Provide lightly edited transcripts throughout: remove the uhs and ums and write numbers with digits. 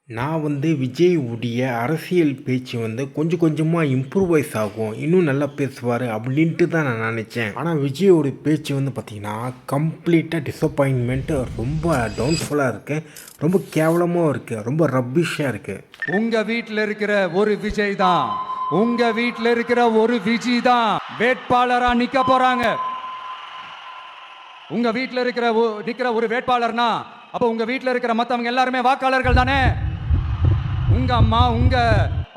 நான் விஜய் உடைய அரசியல் பேச்சு கொஞ்சம் கொஞ்சமாக இம்ப்ரூவைஸ் ஆகும், இன்னும் நல்லா பேசுவார் அப்படின்ட்டு தான் நான் நினச்சேன். ஆனால் விஜயோட பேச்சு பார்த்தீங்கன்னா கம்ப்ளீட்டாக டிசப்பாயின்மெண்ட்டு, ரொம்ப டவுன்ஃபுல்லாக இருக்குது, ரொம்ப கேவலமாக இருக்குது, ரொம்ப ரப்பிஷாக இருக்குது. உங்கள் வீட்டில் இருக்கிற ஒரு விஜய் தான், உங்கள் வீட்டில் இருக்கிற ஒரு விஜய் தான் வேட்பாளராக நிற்க போகிறாங்க. உங்கள் வீட்டில் நிற்கிற ஒரு வேட்பாளர்னா அப்போ உங்கள் வீட்டில் இருக்கிற மற்றவங்க எல்லாருமே வாக்காளர்கள் தானே. உங்க அம்மா, உங்க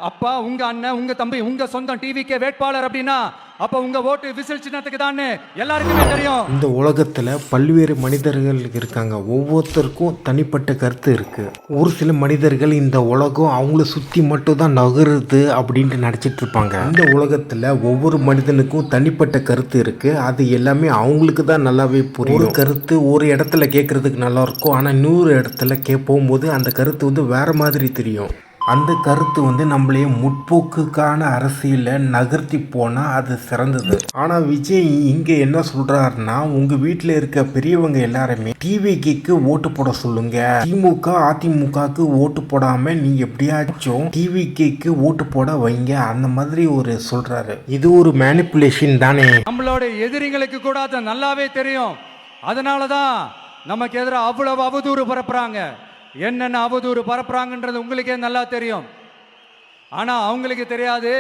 அப்பா, உங்க அண்ணன், உங்க தம்பி, உங்க சொந்தம் டிவிக்கே வேட்பாளர் அப்படின்னா அப்ப உங்க ஓட்டு விசில் சின்னத்துக்கு தான் எல்லாருக்குமே தெரியும். இந்த உலகத்துல பல்வேறு மனிதர்கள் இருக்காங்க, ஒவ்வொருத்தருக்கும் தனிப்பட்ட கருத்து இருக்கு. ஒரு சில மனிதர்கள் இந்த உலகம் அவங்கள சுத்தி மட்டும் தான் நகருது அப்படின்ட்டு நினைச்சிட்டு இருப்பாங்க. இந்த உலகத்துல ஒவ்வொரு மனிதனுக்கும் தனிப்பட்ட கருத்து இருக்கு, அது எல்லாமே அவங்களுக்கு தான் நல்லாவே புரியும். ஒரு கருத்து ஒரு இடத்துல கேட்கறதுக்கு நல்லா இருக்கும், ஆனா இன்னொரு இடத்துல போகும்போது அந்த கருத்து வேற மாதிரி தெரியும். அந்த கருத்து நம்மளையே முற்போக்குக்கான அரசியலில் நகர்த்தி போனால் அது சிறந்தது. ஆனால் விஜய் இங்கே என்ன சொல்கிறாருன்னா, உங்கள் வீட்டில் இருக்க பெரியவங்க எல்லாருமே டிவிக்கு ஓட்டு போட சொல்லுங்க, திமுக அதிமுகவுக்கு ஓட்டு போடாமல் நீ எப்படியாச்சும் டிவிக்கு ஓட்டு போட வைங்க, அந்த மாதிரி ஒரு சொல்கிறாரு. இது ஒரு மேனிப்புலேஷன் தானே. நம்மளோட எதிரிங்களுக்கு கூட அது நல்லாவே தெரியும். அதனால தான் நமக்கு எதிராக அவ்வளவு அவதூறு பரப்புறாங்க. என்னென்ன அவதூறு பரப்புறாங்கன்றது உங்களுக்கே நல்லா தெரியும். ஆனால் அவங்களுக்கு தெரியாது,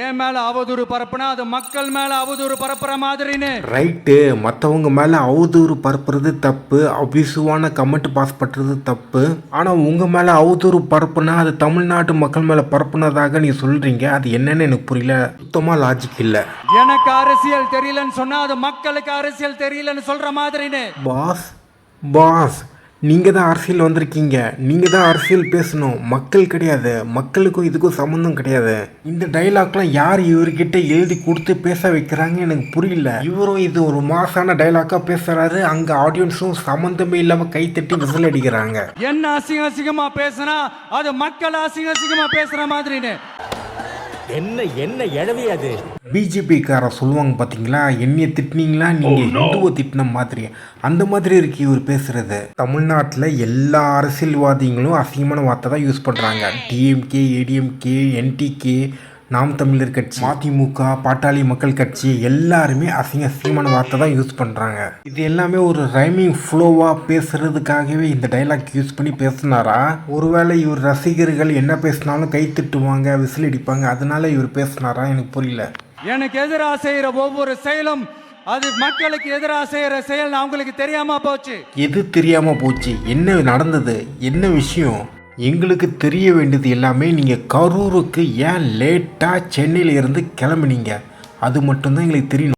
என் மேலே அவதூறு பரப்புனா அது மக்கள் மேலே அவதூறு பரப்புற மாதிரின்னு. ரைட்டு, மற்றவங்க மேலே அவதூறு பரப்புறது தப்பு, அபிசுவான கமெண்ட் பாஸ் பண்ணுறது தப்பு. ஆனால் உங்கள் மேலே அவதூறு பரப்புனா அது தமிழ்நாட்டு மக்கள் மேலே பரப்புனதாக நீ சொல்கிறீங்க, அது என்னன்னு எனக்கு புரியல, சுத்தமாக லாஜிக் இல்லை. எனக்கு அரசியல் தெரியலன்னு சொன்னால் அது மக்களுக்கு அரசியல் தெரியலன்னு சொல்கிற மாதிரின்னு. பாஸ் நீங்கள் தான் அரசியல் வந்திருக்கீங்க, நீங்கள் தான் அரசியல் பேசணும், மக்கள் கிடையாது. மக்களுக்கும் இதுக்கும் சம்மந்தம் கிடையாது. இந்த டைலாக்லாம் யார் இவர்கிட்ட எழுதி கொடுத்து பேச வைக்கிறாங்க எனக்கு புரியல. இவரும் இது ஒரு மாசான டைலாக்காக பேசுகிறாரு, அங்கே ஆடியன்ஸும் சம்மந்தமே இல்லாமல் கைத்தட்டி விசில் அடிக்கிறாங்க. என்ன அசிங்கமாக பேசுனா அது மக்கள் அசிங்கமாக பேசுகிற மாதிரின்னு. என்ன என்ன எழவியாது. பிஜேபிக்கார சொல்லுவாங்க பார்த்தீங்களா, என்னைய திட்டினீங்களா நீங்கள் ஹிந்துவை திட்டின மாதிரி, அந்த மாதிரி இருக்கு இவர் பேசுறது. தமிழ்நாட்டில் எல்லா அரசியல்வாதிகளும் அசிங்கமான வார்த்தை தான் யூஸ் பண்ணுறாங்க. டிஎம்கே, ஏடிஎம்கே, என்டிகே, நாம் தமிழர் கட்சி, அதிமுக, பாட்டாளி மக்கள் கட்சி, எல்லாருமே அசிங்கமான வார்த்தை தான் யூஸ் பண்ணுறாங்க. இது எல்லாமே ஒரு ரைமிங் ஃப்ளோவாக பேசுறதுக்காகவே இந்த டைலாக் யூஸ் பண்ணி பேசினாரா? ஒருவேளை இவர் ரசிகர்கள் என்ன பேசினாலும் கை திட்டுவாங்க, விசில் அடிப்பாங்க, அதனால இவர் பேசினாரா? எனக்கு புரியல. எனக்கு எதிராக செய்கிற ஒவ்வொரு செயலும் அது மக்களுக்கு எதிராக செய்கிற செயல் அவங்களுக்கு தெரியாம போச்சு. எது தெரியாம போச்சு? என்ன நடந்தது? என்ன விஷயம்? எங்களுக்கு தெரிய வேண்டியது எல்லாமே நீங்கள் கரூருக்கு ஏன் லேட்டாக சென்னையில் இருந்து கிளம்புனீங்க, அது மட்டும்தான் எங்களுக்கு தெரியணும்.